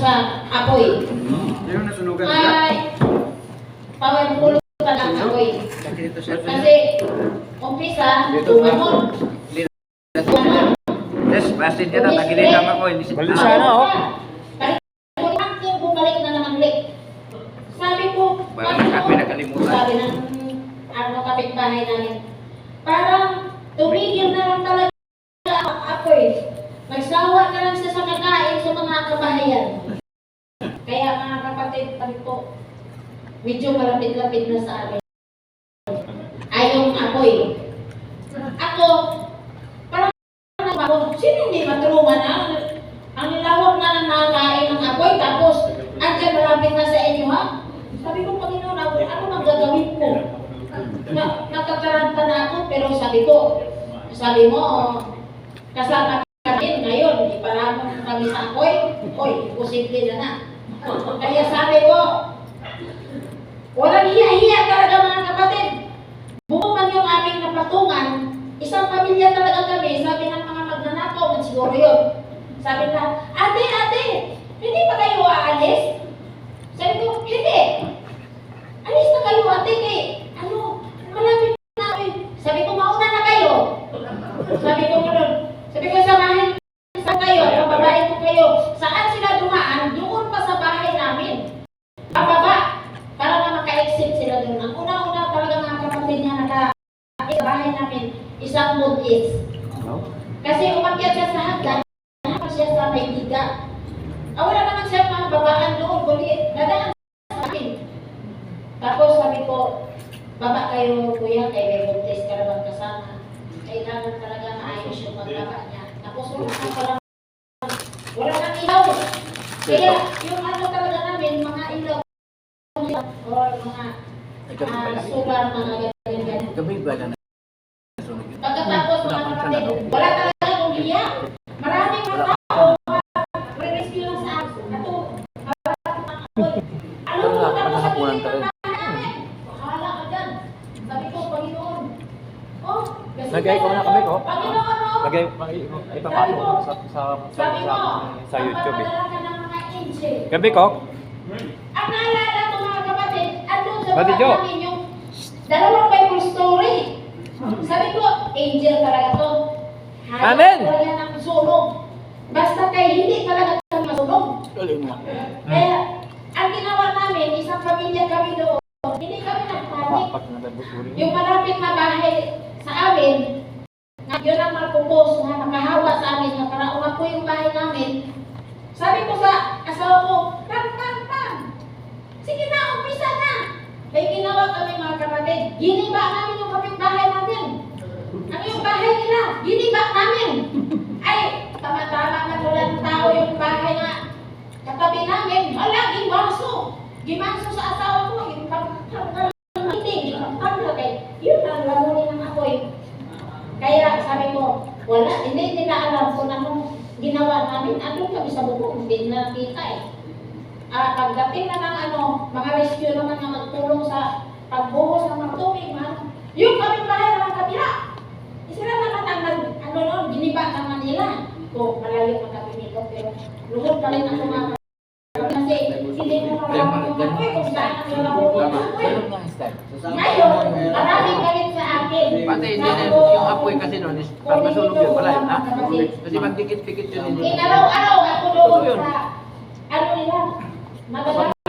sa apoy. Meron na sunugan sila? Ay, pawin pa ng apoy. Kasi, umpisa, tumanon. Yes, basin niya na. Nagilid naman ko. Balik sana, oh. Bumalik na naman ulit. Sabi ko, Balik kami nakalimutan. sabi ng kapitbahay namin, parang tumigil na lang talaga ako eh. Nagsawa ka lang siya sa kakain sa mga kabahayan. Kaya mga kapatid, sabi ko, medyo malapit-lapit na sa amin. Ayong apoy. Ako, parang ako, sino hindi matulungan na? Ang nilawak na ng nakain ng apoy, tapos andyan malapit na sa inyo ha? Sabi ko, Panginoon, ako, ano magagawin ko? Nakakaranta na ako, pero sabi mo, kasama kami ngayon, ipalamon kami sa apoy, oy, posible na. Kaya sabi ko, walang hiya-hiya talaga mga kapatid. Bumuman yung aming napatungan, isang pamilya talaga kami, sabi ng mga magnanakaw, siguro yun. Sabi na, ate, hindi pa kayo aalis? Sabi ko, hindi. Alis na kayo ate, malapit na kayo. Sabi ko, mauna na kayo. Sabi ko, samahin sa kayo, pababain ko kayo. Saan sila dumaan? Doon pa sa bahay namin. Pababa, para na maka-exit sila doon. Ang una-una talaga mga kapatid niya sa bahay namin, isang bugis. Kasi umakyat siya sa hagdan, siya sa may higa. Wala naman siya mga babaan doon, kulit. Dadaan sa akin. Tapos sabi ko, baba kayo kuya, kay may buntis ka naman kasama. Kailangan talaga maayos yung magbaba niya. Tapos wala nang ilaw. Kaya yung ano talaga namin, mga ilaw or mga sugar, mga ganyan. Gabi ba na? Pagkatapos mga kapatid, wala talaga kung hiya. Maraming mga tao, re-rescue lang sa akin. Ano mo tapos sabihin ng bahay? Bahala ka dyan. Sabi ko, Panginoon. Lagay ko na kami ko. Panginoon, Lagay, ipapasok ko sa YouTube eh. Ka ng mga angel. Gabi ko. Ang naalala ko mga kapatid, andun sa Bati bahay Jo. namin yung dalawang Bible story. Sabi ko, angel talaga to. Amen. Talaga ng sunog. Basta kayo hindi talaga kami masunog. Kaya, ang ginawa namin, isang pamilya kami doon, hindi kami nagpanik. Yung malapit na bahay sa amin, yun ang marupos na nakahawa sa amin, na para umapo yung bahay namin. Sabi ko sa asawa ko, Tam! Sige na, umpisa na! May ginawa kami mga kapatid, giniba namin yung kapitbahay namin. Ano yung bahay nila? Giniba namin! Ay, tama-tama na tulang tao yung bahay na katabi namin. Wala, gimanso sa asawa ko, yung hindi, yun ang lamunin ng apoy. Kaya sabi ko, wala, hindi nila alam kung anong ginawa namin. Andun kami sa bubong, hindi na nakita eh. Pagdating na ng mga rescue naman na magtulong sa pagbuhos ng mga tubig, yung kapitbahay naman kabila. Sila naman ang giniba naman nila. Kung malayo pa kami nito, pero luhod pa rin ako mga kasi hindi mo maraming yung apoy kung saan ang lamunin ng apoy. Ngayon, maraming galit sa akin. Pati yung apoy kasi noon, pag masunog yun, wala yun. Kasi magdikit-pikit yun. Inaraw-araw ako doon sa